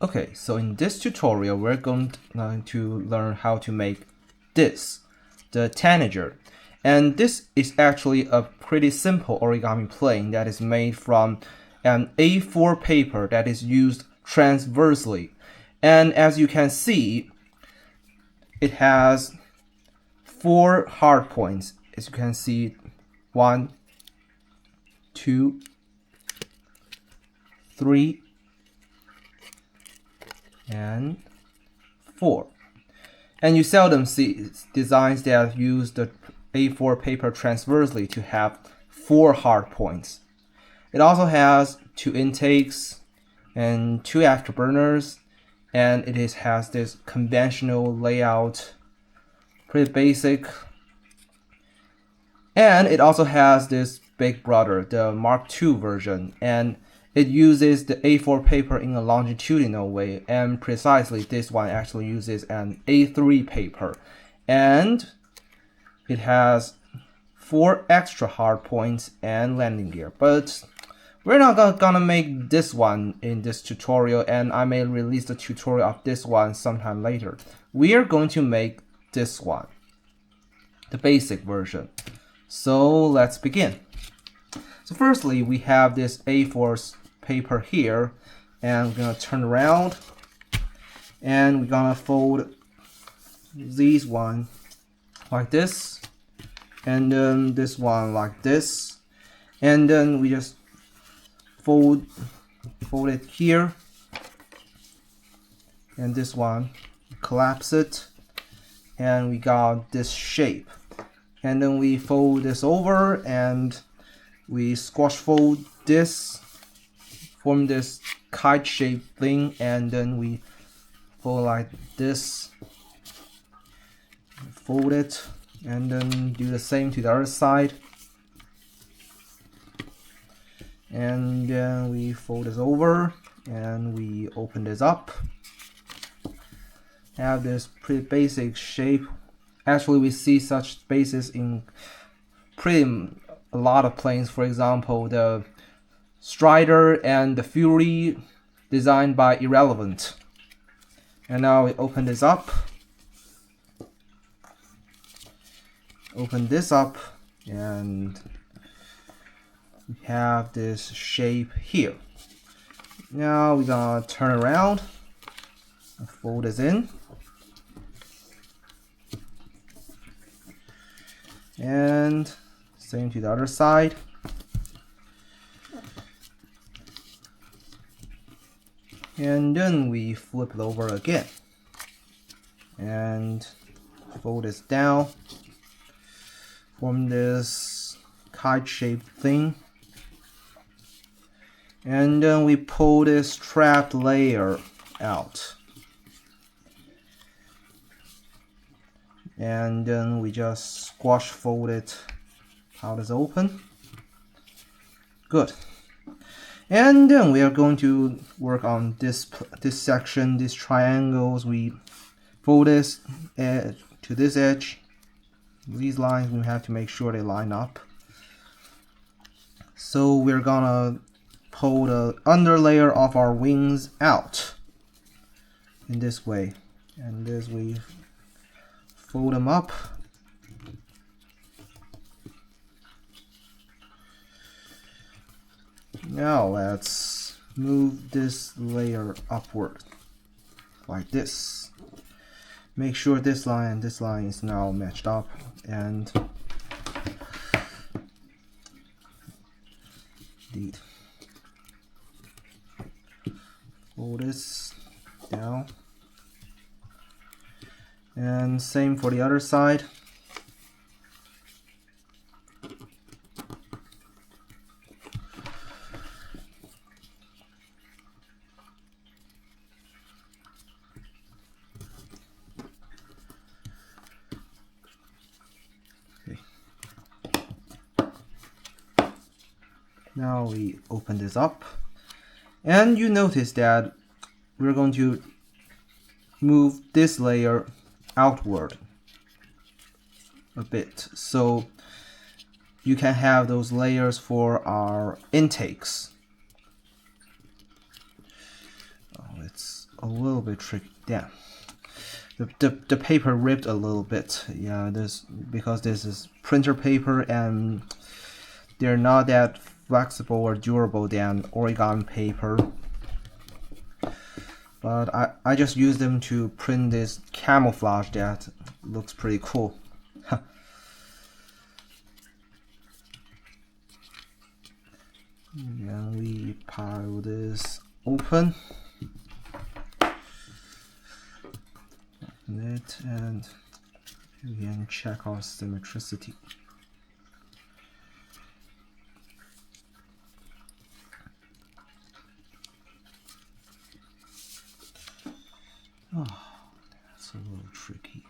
Okay, so in this tutorial, we're going to learn how to make this, the Tanager. And this is actually a pretty simple origami plane that is made from an A4 paper that is used transversely. And as you can see, it has 4 hard points. As you can see, 1, 2, 3, and 4. And you seldom see designs that use the A4 paper transversely to have 4 hard points. It also has 2 intakes and 2 afterburners, and it has this conventional layout, pretty basic. And it also has this big brother, the Mark II version, and it uses the A4 paper in a longitudinal way, and precisely this one actually uses an A3 paper. And it has 4 extra hard points and landing gear. But we're not gonna make this one in this tutorial, and I may release the tutorial of this one sometime later. We are going to make this one, the basic version. So let's begin. So firstly, we have this A4 paper here, and we're gonna turn around, and we're gonna fold these one like this, and then this one like this, and then we just fold it here, and this one collapse it, and we got this shape. And then we fold this over, and we squash fold this, form this kite shaped thing, and then we fold like this, fold it, and then do the same to the other side. And then we fold this over, and we open this up. Have this pretty basic shape. Actually, we see such spaces in a lot of planes. For example, the Strider and the Fury, designed by Irrelevant. And now we open this up. Open this up, and we have this shape here. Now we're gonna turn around and fold this in. And same to the other side. And then we flip it over again and fold this down, form this kite shaped thing, and then we pull this strapped layer out, and then we just squash fold it how it's open. Good. And then we are going to work on this section, these triangles. We fold this edge to this edge. These lines, we have to make sure they line up. So we're gonna pull the under layer of our wings out in this way. And this we fold them up. Now let's move this layer upward like this. Make sure this line and this line is now matched up, and fold this down, and same for the other side. Now we open this up, and you notice that we're going to move this layer outward a bit, so you can have those layers for our intakes. Let's a little bit tricky. Damn. The paper ripped a little bit. Yeah, because this is printer paper and they're not that flexible or durable than origami paper. But I just use them to print this camouflage that looks pretty cool. And we pile this open. Open it and we can check our symmetricity. Oh, that's a little tricky.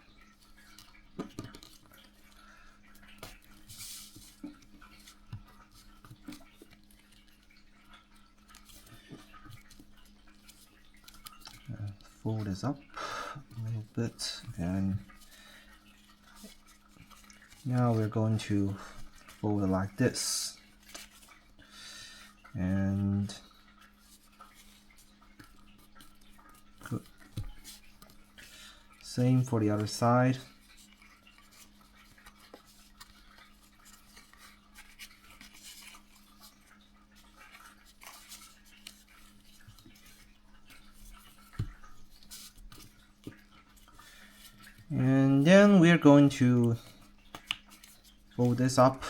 Fold this up a little bit, and now we're going to fold it like this. And good. Same for the other side. And then we're going to fold this up.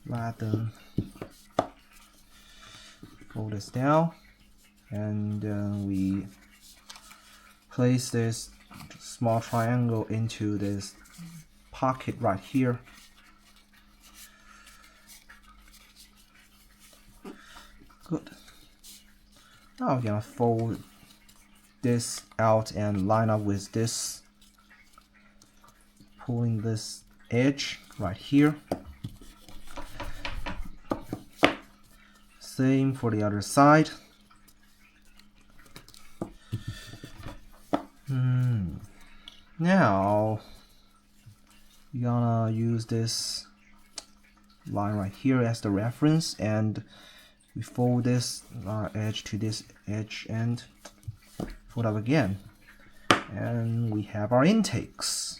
Flatten. Fold this down. And we place this small triangle into this pocket right here. Good. Now we're gonna fold this out and line up with this, pulling this edge right here. Same for the other side. Now we're gonna use this line right here as the reference, and we fold this edge to this edge and fold up again, and we have our intakes.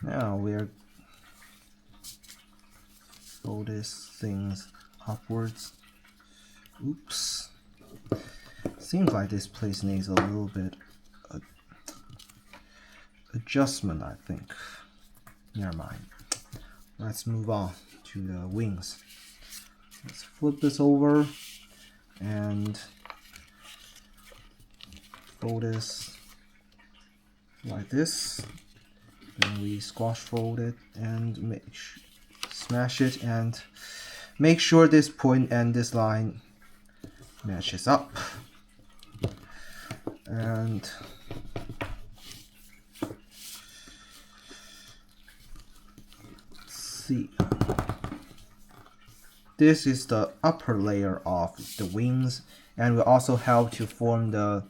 Now we're fold these things upwards. Oops. Seems like this place needs a little bit adjustment, I think. Never mind. Let's move on to the wings. Let's flip this over and fold this like this. Then we squash fold it and smash it and make sure this point and this line matches up. And let's see. This is the upper layer of the wings and will also help to form the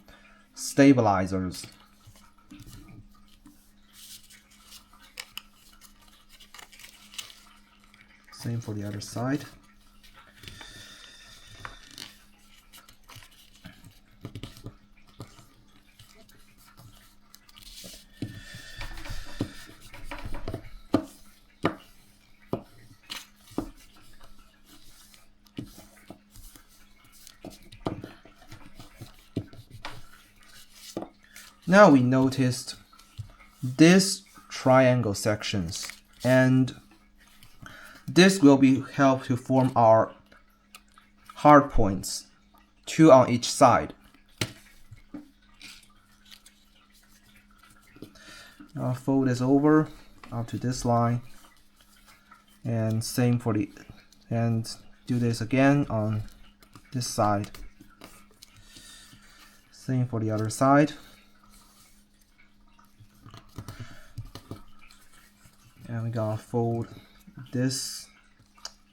stabilizers. Same for the other side. Now we noticed this triangle sections, and this will be help to form our hard points, 2 on each side. I'll fold this over up to this line, and same for the, and do this again on this side. Same for the other side. And we're gonna fold this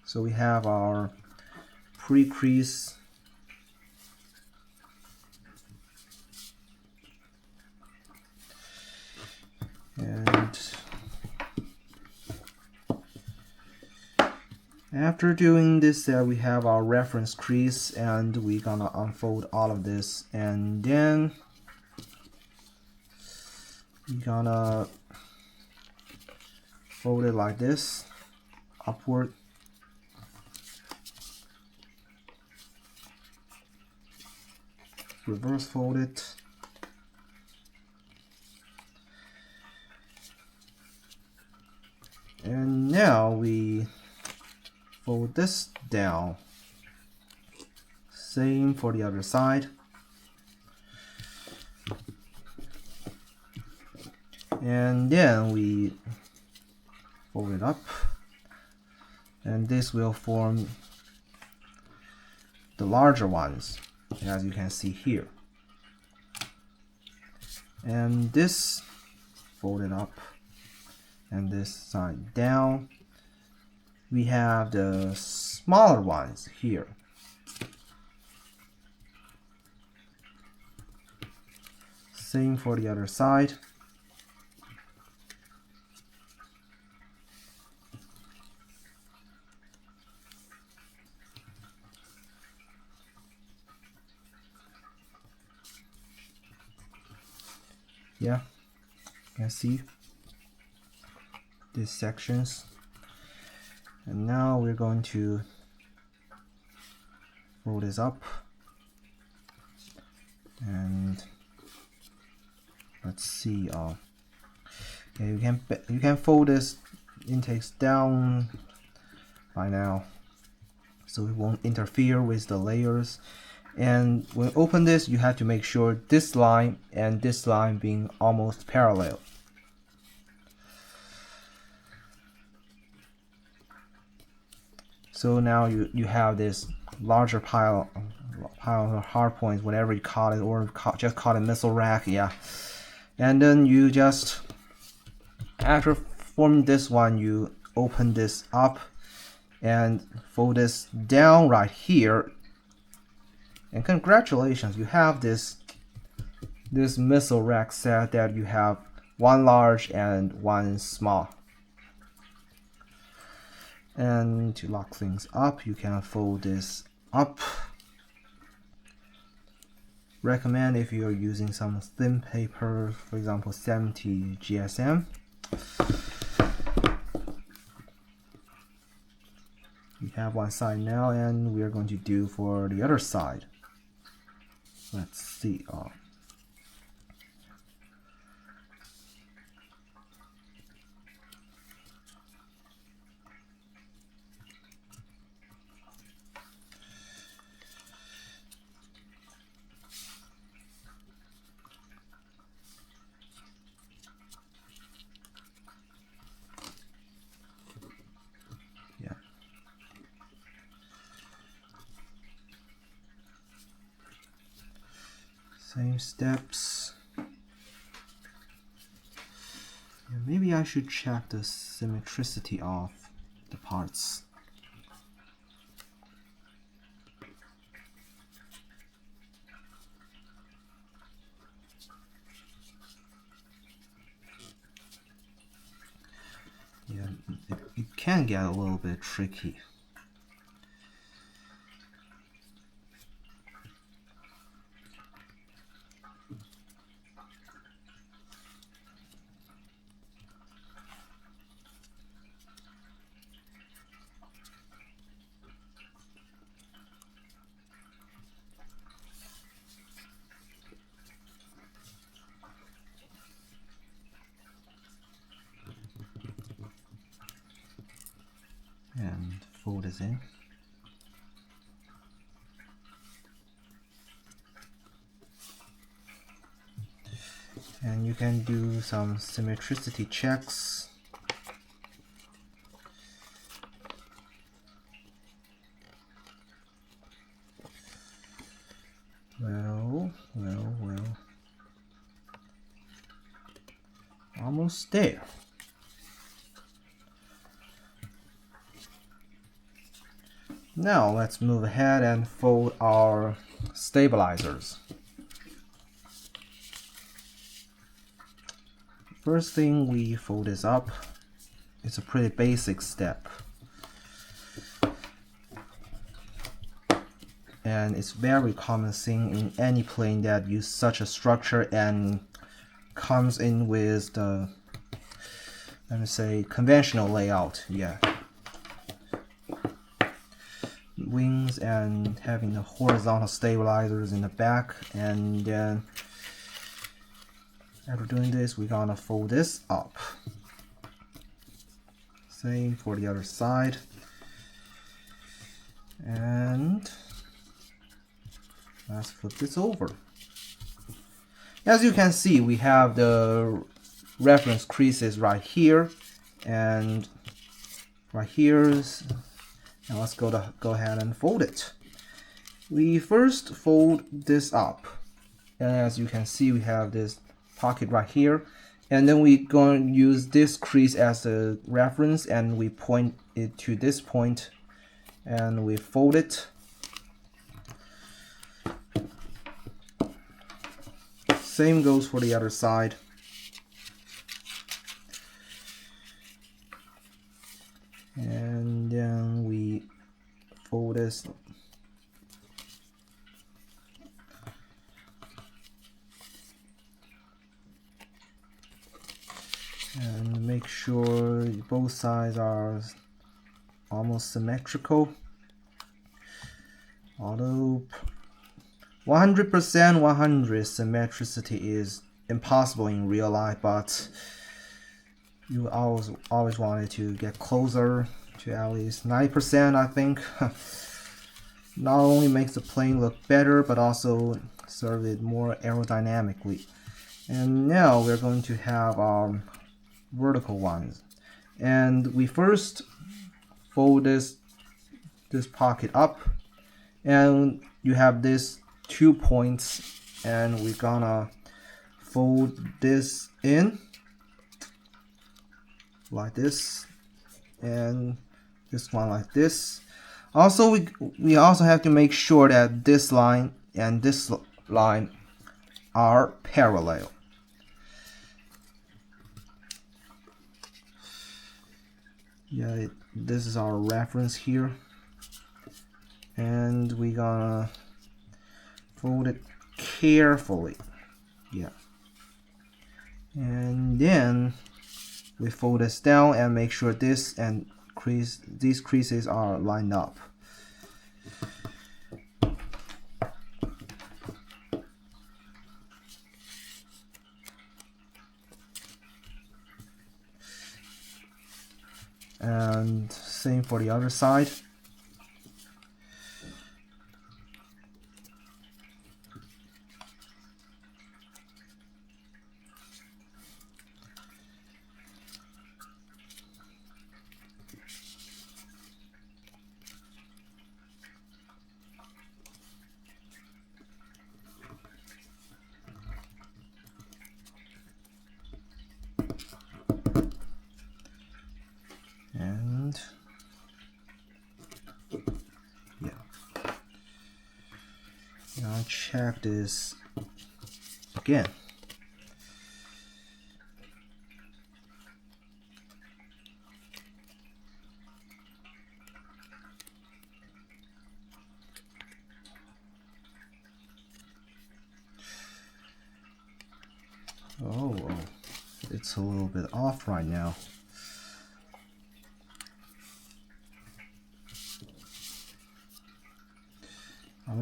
so we have our pre-crease and after doing this we have our reference crease, and we're gonna unfold all of this, and then we're gonna fold it like this upward. Reverse fold it. And now we fold this down. Same for the other side. And then we fold it up. And this will form the larger ones, as you can see here. And this folded up, and this side down. We have the smaller ones here. Same for the other side. Yeah, you can see these sections. And now we're going to fold this up, and let's see. Okay, you can fold this intakes down by now, so it won't interfere with the layers. And when you open this, you have to make sure this line and this line being almost parallel. So now you have this larger pile of hard points, whatever you call it, or just call it missile rack, yeah. And then you just, after forming this one, you open this up and fold this down right here. And congratulations, you have this missile rack set that you have one large and one small. And to lock things up, you can fold this up. Recommend if you're using some thin paper, for example 70 GSM. We have one side now, and we are going to do for the other side. Let's see. Yeah. Same steps. Yeah, maybe I should check the symmetricity of the parts. Yeah, it can get a little bit tricky. And fold this in. And you can do some symmetricity checks. Well. Almost there. Now let's move ahead and fold our stabilizers. First thing we fold this up. It's a pretty basic step. And it's very common thing in any plane that use such a structure and comes in with the, let me say, conventional layout. Yeah. Wings and having the horizontal stabilizers in the back, and then after doing this we're gonna fold this up. Same for the other side, and let's flip this over. As you can see, we have the reference creases right here and right here. Now let's go ahead and fold it. We first fold this up, and as you can see we have this pocket right here, and then we're going to use this crease as a reference, and we point it to this point and we fold it. Same goes for the other side. And then we fold this and make sure both sides are almost symmetrical. Although 100% 100 symmetricity is impossible in real life, but you always wanted to get closer to at least 90%, I think. Not only makes the plane look better, but also serve it more aerodynamically. And now we're going to have our vertical ones. And we first fold this pocket up, and you have this 2 points, and we're gonna fold this in like this, and this one like this. Also, we also have to make sure that this line and this line are parallel. Yeah, this is our reference here, and we're gonna fold it carefully. Yeah, and then we fold this down and make sure this and these creases are lined up. And same for the other side. And yeah, now check this again. Oh, it's a little bit off right now.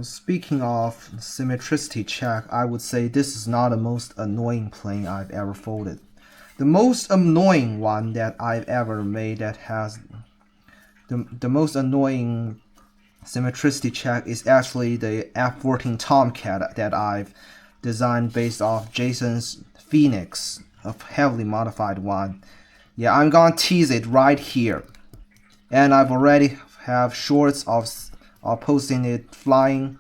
Speaking of symmetricity check, I would say this is not the most annoying plane I've ever folded. The most annoying one that I've ever made that has the most annoying symmetricity check is actually the F-14 Tomcat that I've designed based off Jayson's Phoenix, a heavily modified one. Yeah, I'm gonna tease it right here, and I've already have shorts of posting it flying.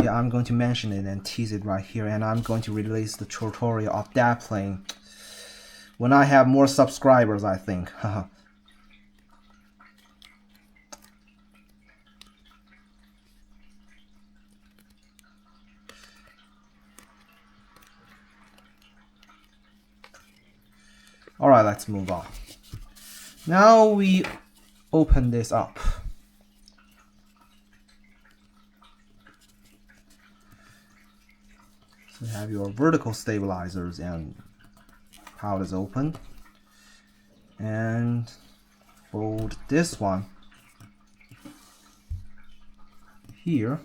Yeah, I'm going to mention it and tease it right here, and I'm going to release the tutorial of that plane when I have more subscribers, I think. Alright, let's move on. Now we open this up. So you have your vertical stabilizers and how it is open. And fold this one here.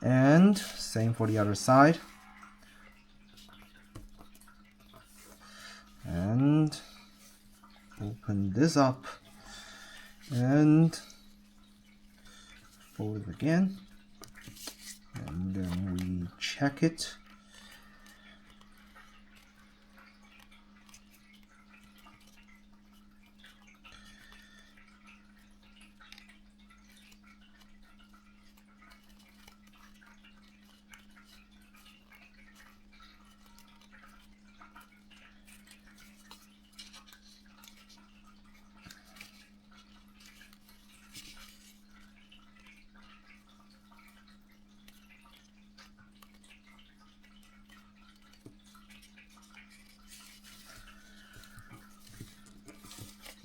And same for the other side. And open this up and fold it again. And then we check it.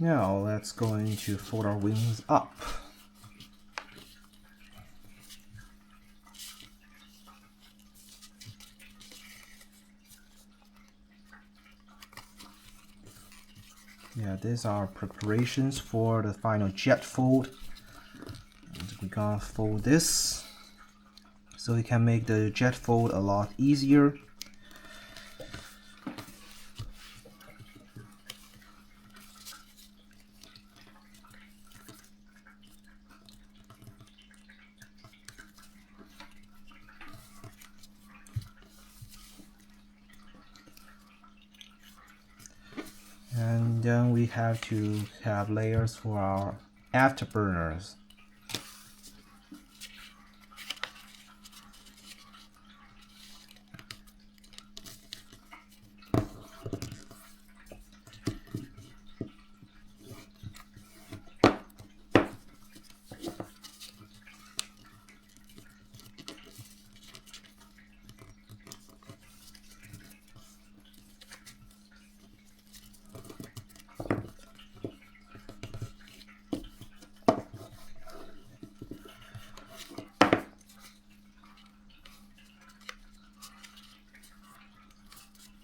Now let's go into fold our wings up. Yeah, these are preparations for the final jet fold. And we're gonna fold this so we can make the jet fold a lot easier. And then we have to have layers for our afterburners.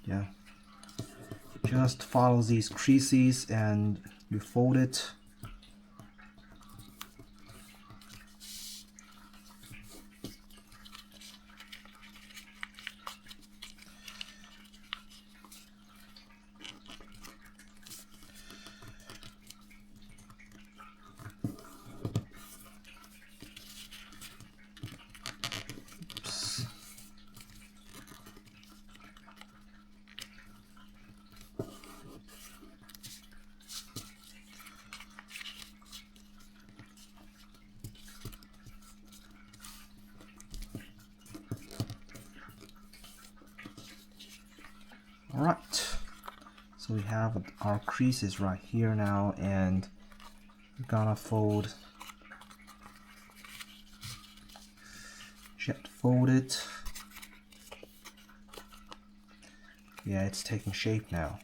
Yeah, just follow these creases and you fold it. Alright, so we have our creases right here now, and we're gonna fold, jet fold it. Yeah, it's taking shape now.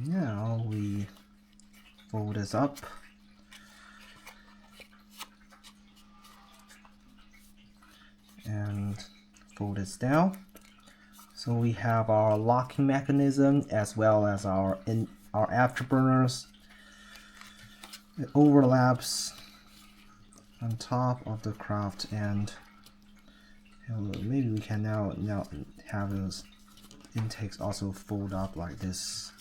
Now we fold this up and fold this down. So we have our locking mechanism as well as our afterburners. It overlaps on top of the craft, and maybe we can now have those intakes also fold up like this.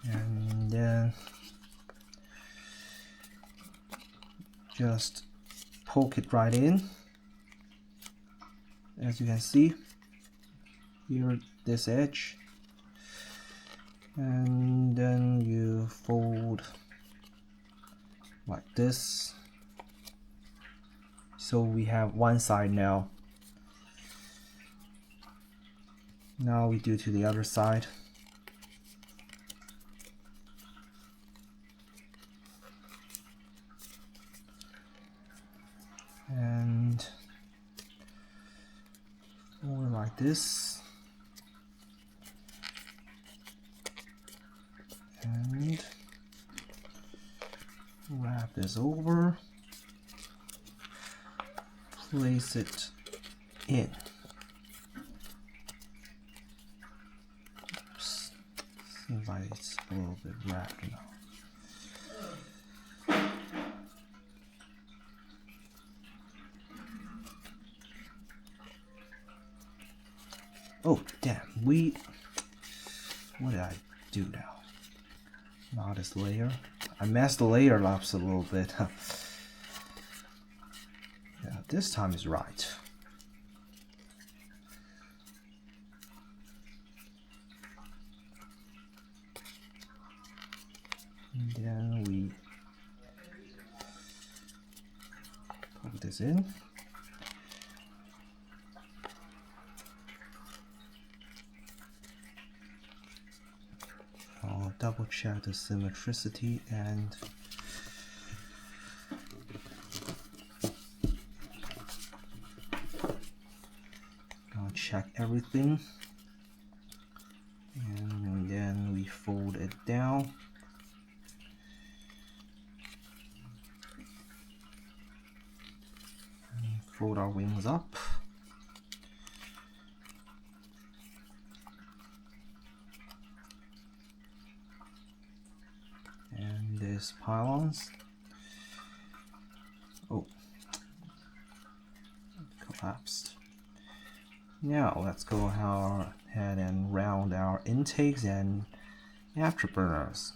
And then just poke it right in, as you can see. here this edge, and then you fold like this. So we have one side now. Now we do to the other side. And fold like this. And wrap this over. Place it in. Oops. Seems like it's a little bit wrapped now. Oh damn, what did I do now? Not this layer. I messed the layer up a little bit. Yeah, this time is right. And then we put this in. I'll double check the symmetricity and I'll check everything, and then we fold it down. And fold our wings up. And these pylons. Oh, collapsed. Now let's go ahead and round our intakes and afterburners.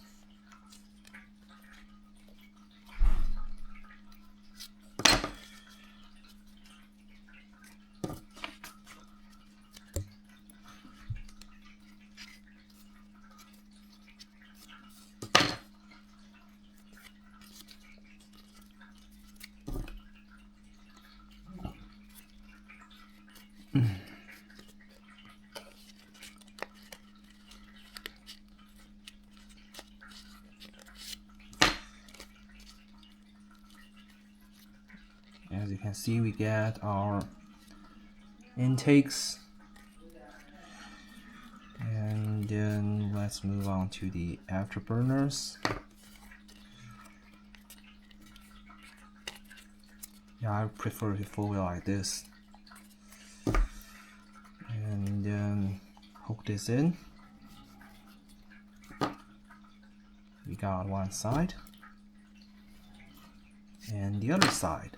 As you can see, we get our intakes, and then let's move on to the afterburners. Yeah, I prefer to fold it like this, and then hook this in. We got one side and the other side.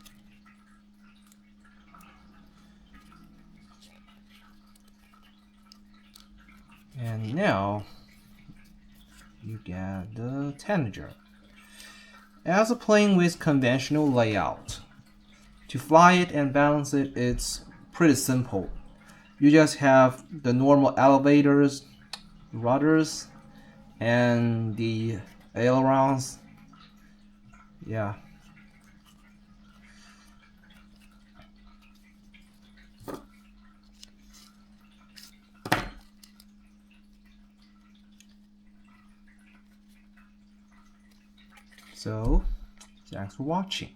And now you get the Tanager. As a plane with conventional layout, to fly it and balance it, it's pretty simple. You just have the normal elevators, rudders, and the ailerons. Yeah. So, thanks for watching.